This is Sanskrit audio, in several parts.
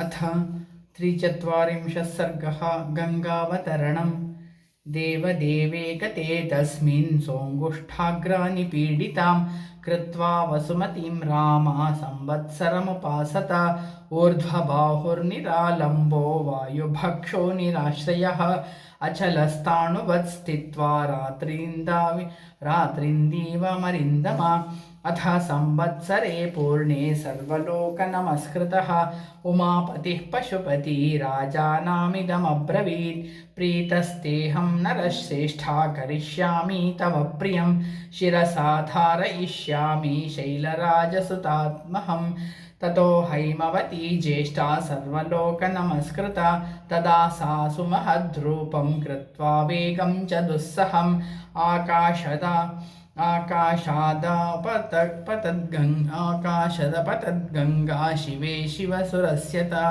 अथ 43 सर्गः गङ्गावतरणम्। देवदेवे गते तस्मिन् सोऽङ्गुष्ठाग्रानिपीडितां कृत्वा वसुमतीं रामः संवत्सरमुपासत। ऊर्ध्वबाहुर्निरालम्बो वायुभक्षो निराश्रयः अचलस्ताणुवत् स्थित्वा रात्रिन्दीवमरिन्दमा। अथ संवत्सरे पूर्णे सर्वलोकनमस्कृतः उमापतिः पशुपति राजानामिदमब्रवीत्। प्रीतस्तेऽहं नरश्रेष्ठा करिष्यामि तव प्रियं शिरसा धारयिष्यामि शैलराजसुतात्महं। ततो हैमवती ज्येष्ठा सर्वलोकनमस्कृता तदा सा सुमहद्रूपं कृत्वा वेगं च दुस्सहम् आकाशादपतद्गङ्गा शिवे शिवसुरस्यता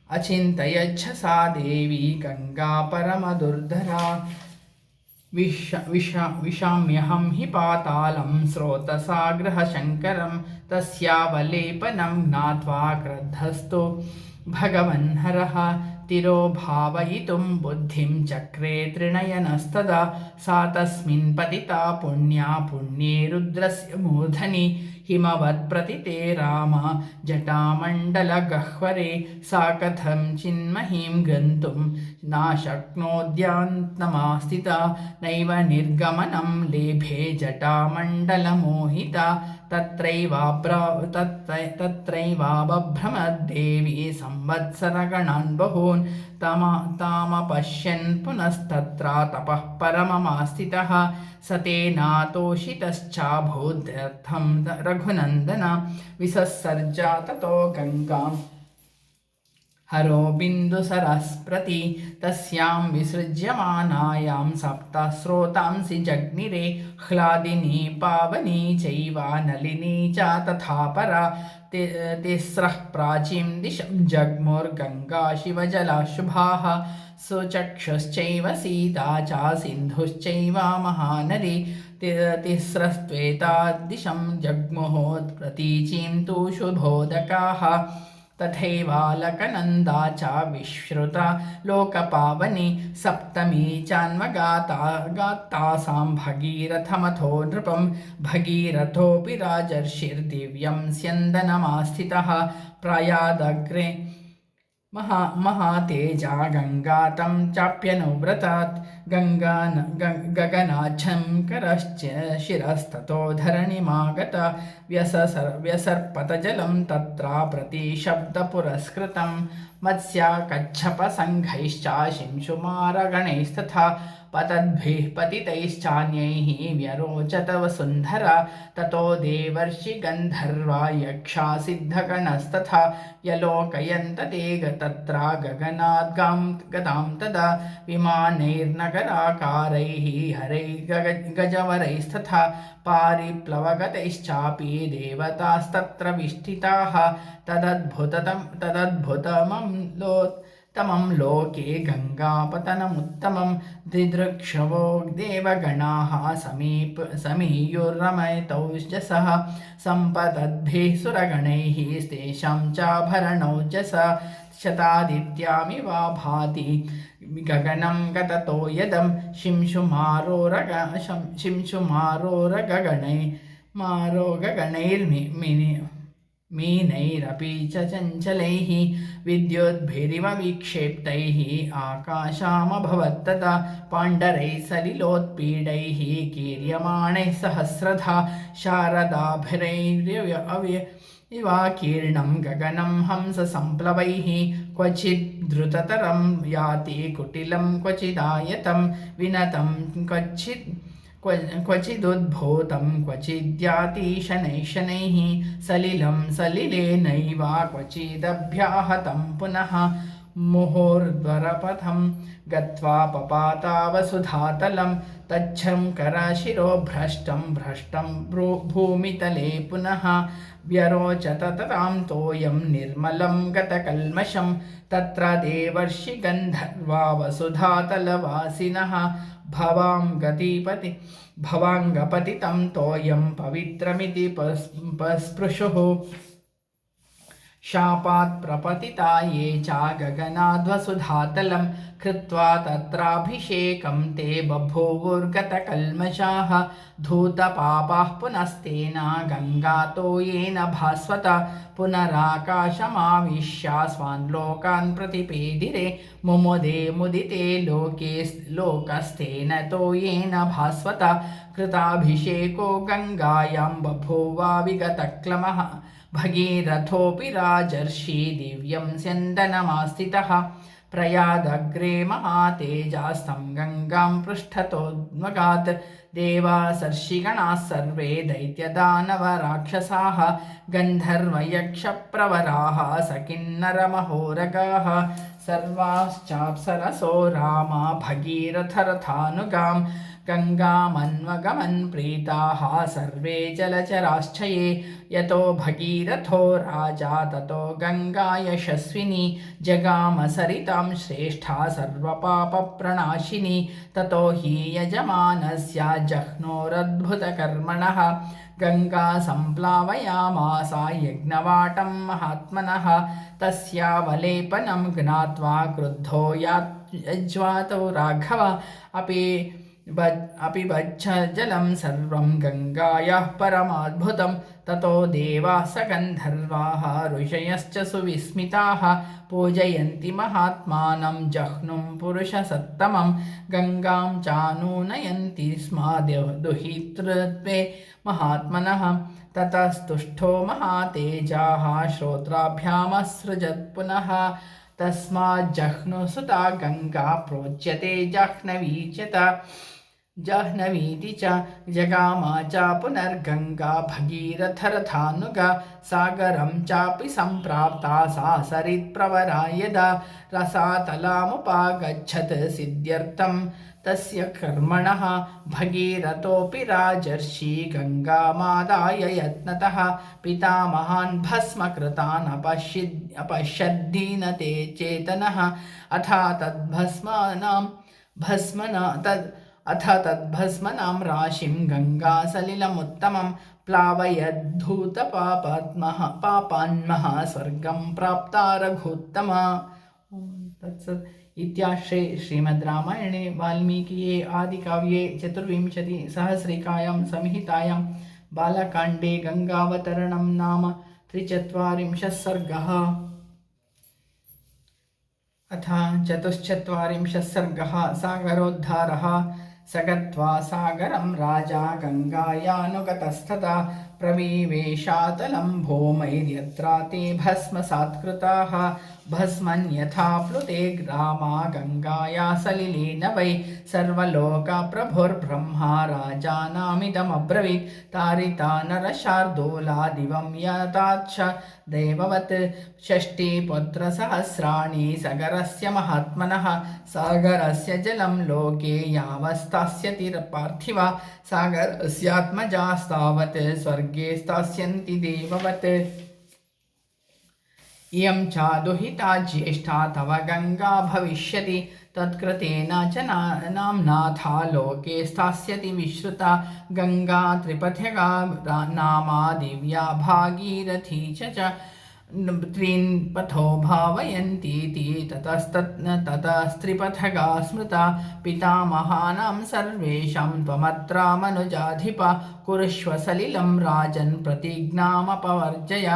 अचिन्तयच्छ सा देवी गङ्गा परमदुर्धरा। विशाम्यहं हि पातालं स्रोतसाग्रहशङ्करं तस्यावलेपनं ज्ञात्वा क्रुद्धस्तु भगवन्हरः। तिरोभावयितुं बुद्धिं चक्रे त्रिणयनस्तदा सा तस्मिन् पतिता पुण्या पुण्ये रुद्रस्य मूर्धनि हिमवत्प्रतिते राम जटामण्डलगह्वरे। सा कथं चिन्महीं गन्तुं नाशक्नोद्यान्तमास्थिता नैव निर्गमनं लेभे जटामण्डलमोहिता। तत्रैवाबभ्रमद्देवी संवत्सरगणान् बहून् तामपश्यन् पुनस्तत्र तपः परममास्थितः। स तेनातोषितश्चाभूत्यर्थं रघुनन्दन विसस्सर्जा ततो गङ्गां हरो बिन्दुसरस्प्रति। तस्यां विसृज्यमानायां सप्तस्रोतांसि जग्निरे ह्लादिनी पावनी चैव नलिनी च तथा परा। तिस्रः प्राचीं दिशं जग्मुर्गङ्गा शिवजलाशुभाः सुचक्षुश्चैव सीता च सिन्धुश्चैव महानदी। तिस्रस्त्वेता दिशं जग्मुः प्रतीचीं तु शुभोदकाः तथैवालकनन्दा च विश्रुता लोकपावनी। सप्तमी चान्वगातासां भगीरथमथो नृपं भगीरथोऽपि राजर्षिर्दिव्यं स्यन्दनमास्थितः प्रायादग्रे महातेजा गङ्गा तं चाप्यनुव्रतात्। गगनाच्छङ्करश्च शिरस्ततो धरणिमागत व्यसर्पतजलं तत्र प्रतिशब्दपुरस्कृतं मत्स्याकच्छपसङ्घैश्च शिंशुमारगणैस्तथा पतद्भिः पतितैश्चान्यैः व्यरोचत वसुन्धरा। ततो देवर्षि गन्धर्वा यक्षा सिद्धगणस्तथा व्यलोकयन्त ते तत्र गगनाद्गां गतां तदा विमानैर्नगराकारैः हरैर्गजवरैस्तथा पारिप्लवगतैश्चापि देवतास्तत्र विष्ठिताः। तदद्भुतमं लोके गङ्गापतनमुत्तमं दिदृक्षवो देवगणाः समीयुर्रमयतौजसः सम्पदद्भिः सुरगणैः तेषां चाभरणौजसा। शतादित्यामिवा भाति गगनं गततो यदं मीनैरपि च चञ्चलैः विद्युद्भिरिव विक्षेप्तैः आकाशामभवत्तदा। पाण्डरैः सलिलोत्पीडैः कीर्यमाणैः सहस्रधा शारदाभिरैर्यवाकीर्णं गगनं हंससम्प्लवैः क्वचिद्द्रुततरं याति कुटिलं क्वचिदायतं विनतं क्वचिदुद्भूतं क्वचिद्याति शनैः शनैः सलिलं सलिलेनैव क्वचिदभ्याहतं पुनः। मुहुर्ध्वरपथं गत्वा पपातावसुधातलं तच्छङ्करशिरो भ्रष्टं भूमितले पुनः। व्यरोचत ततां तोयं निर्मलं गतकल्मषं तत्र देवर्षि गन्धर्वा वसुधातलवासिनः। भवाङ्गपतितं तोयं पवित्रमिति पस्पृशुः शापात् प्रपतिता ये च गगनाद्वसुधातलं कृत्वा तत्राभिषेकं ते बभूवुर्गतकल्मषाः धूतपापाः पुनस्तेन गङ्गातो येन भास्वत पुनराकाशमाविश्य स्वान् लोकान् प्रतिपेदिरे मुमुदे मुदिते लोकस्तेन तो येन भास्वत कृताभिषेको गङ्गायां बभूवा विगतक्लमः भगीरथोऽपि राजर्षि दिव्यं स्यन्दनमास्थितः प्रयादग्रे महातेजास्तं गङ्गां पृष्ठतोऽन्वगात् देवासर्षिगणाः सर्वे दैत्यदानवराक्षसाः गन्धर्वयक्षप्रवराः सकिन्नरमहोरगाः सर्वाश्चाप्सरसो रामा भगीरथरथानुगां गङ्गामन्वगमन् प्रीताः सर्वे जलचराश्च ये यतो भगीरथो राजा ततो गङ्गा यशस्विनी जगाम सरितां श्रेष्ठा सर्वपापप्रणाशिनी ततो हि यजमानस्य जह्नोरद्भुतकर्मणः गङ्गा सम्प्लावयामास यज्ञवाटं महात्मनः तस्यावलेपनं ज्ञात्वा क्रुद्धो यज्वातो राघव अपि बच्छ जलं सर्वं गङ्गायाः परमाद्भुतं ततो देवाः सगन्धर्वाः ऋषयश्च सुविस्मिताः पूजयन्ति महात्मानं जह्नुं पुरुषसत्तमं गङ्गां चानूनयन्ति स्म दुहितृत्वे महात्मनः ततस्तुष्टो महातेजाः श्रोत्राभ्यामसृजत् पुनः तस्माज्जह्नुसुता गङ्गा प्रोच्यते जाह्नवीति च जगाम च पुनर्गङ्गा भगीरथरथानुगा सागरं चापि सम्प्राप्ता सा सरित्प्रवरा यदा रसातलामुपागच्छत् सिद्ध्यर्थं तस्य कर्मणः भगीरथोऽपि राजर्षि गङ्गामादाय यत्नतः पितामहान् भस्मकृतान् अपश्यद्दीनते चेतनः अथ तद्भस्मनां राशिं गङ्गासलिलमुत्तमं प्लावयद्धूतपापान्मः स्वर्गं प्राप्ता रघुत्तमा। तत्सत् इत्याश्रे श्रीमद् रामायणे वाल्मीकिये आदिकाव्ये चतुर्विंशतिसहस्रिकायां संहितायां बालकाण्डे गङ्गावतरणं नाम 43 सर्गः। अथ 44 सर्गः सागरोद्धारः। स गत्वा सागरं राजा गङ्गायानुगतस्तथा प्रविवेशातलं भूमैर्यत्रा ते भस्मसात्कृताः भस्मन्यथा प्लुते ग्रामा गङ्गाया सलिलेन वै सर्वलोकप्रभुर्ब्रह्मा राजानामिदमब्रवीत् तारिता नरशार्दूला दिवं यताच्च दैववत् षष्टिपुत्रसहस्राणि सागरस्य महात्मनः सागरस्य जलं लोके यावत्स्थास्यति पार्थिव सागरस्यात्मजास्तावत् स्वर्गे स्थास्यन्ति देववत् इयं च दुहिता ज्येष्ठा तव गङ्गा भविष्यति तत्कृतेन च नाम्नाथा लोके स्थास्यति विश्रुता गङ्गा त्रिपथगा नामा दिव्या भागीरथी च त्रीन् पथो भावयन्तीति ततस्त्रिपथगा स्मृता पितामहानां सर्वेषां त्वमत्रामनुजाधिप कुरुष्व सलिलं राजन् प्रतिज्ञामपवर्जय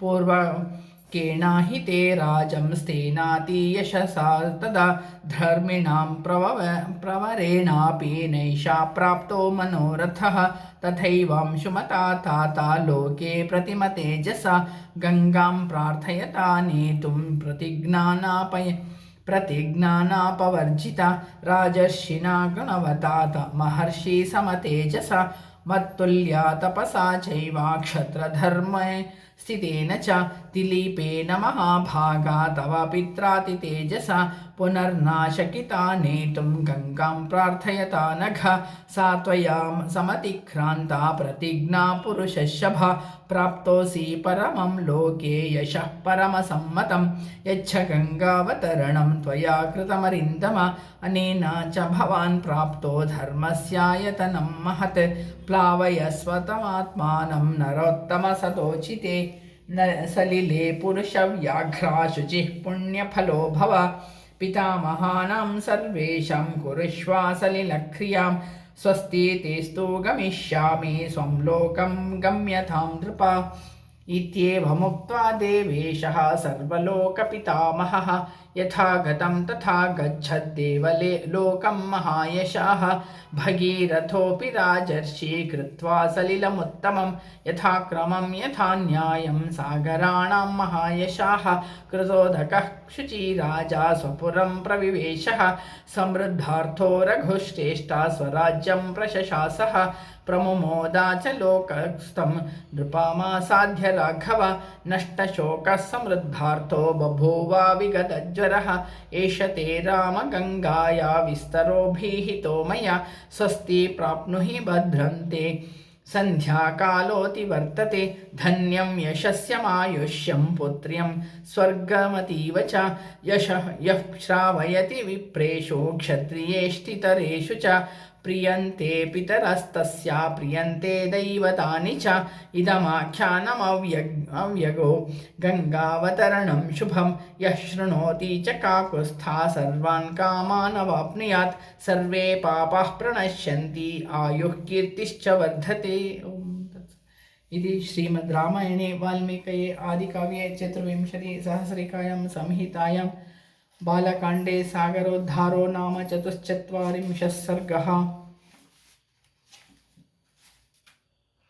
पूर्वकेणाहि ते राजं स्तेनाति यशसा तदा धर्मिणां प्रवरेणापि नैषा प्राप्तो मनोरथः तथैवांशुमता ताता लोके प्रतिमतेजसा गङ्गां प्रार्थयता नेतुं प्रतिज्ञानापवर्जिता राजर्षिणा गुणवतात महर्षि समतेजसा मत्तुल्या तपसा चैवाक्षत्रधर्मे स्थितेन च दिलीपेन महाभागा तव पित्रातितेजसा पुनर्नाशकिता नेतुं गङ्गां प्रार्थयता नघ सा त्वया समतिक्रान्ता प्रतिज्ञा पुरुषशभा प्राप्तोऽसि परमं लोके यशः परमसम्मतं यच्छ गङ्गावतरणं त्वया कृतमरिन्दम अनेन च भवान् प्राप्तो धर्मस्यायतनं महत् प्लावयस्व तमात्मानं नरोत्तमसतोचिते सलिले पुरुषव्याघ्रा शुचिः पुण्यफलो भव पितामहानां सर्वेषां कुरुष्वा सलिलक्रियां स्वस्ति तेस्तु गमिष्यामि स्वं लोकं गम्यतां नृपा इत्येवमुक्त्वा देवेशः सर्वलोकपितामहः यथा गतं तथा गच्छद्देवले लोकं महायशाः भगीरथोऽपि राजर्षि कृत्वा सलिलमुत्तमं यथाक्रमं यथा न्यायं सागराणां महायशाः कृतोदकः शुचिराजा स्वपुरं प्रविवेशः समृद्धार्थो रघुश्रेष्ठा स्वराज्यं प्रशशासः प्रमुमोदा च लोकस्थं नृपामासाध्य राघव नष्टशोकः समृद्धार्थो बभूवा विगतज्वरः एष ते रामगङ्गाया विस्तरो भीहितो मया स्वस्ति प्राप्नुहि भद्रन्ते सन्ध्याकालोऽतिवर्तते धन्यं यशस्यमायुष्यं पुत्र्यं स्वर्गमतीव च यशः यः श्रावयति विप्रेषु क्षत्रियेष्टितरेषु च प्रियन्ते पितरस्तस्या प्रियन्ते दैवतानि च इदमाख्यानमव्यगो गङ्गावतरणं शुभं यः शृणोति च काकुत्स्थः सर्वान् कामान् अवाप्नुयात् सर्वे पापाः प्रणश्यन्ति आयुः कीर्तिश्च वर्धते। इति श्रीमद् रामायणे वाल्मीकये आदिकाव्ये चतुर्विंशतिसहस्रिकायां संहितायां बालकाण्डे सागरोद्धारो नाम 44 सर्गः।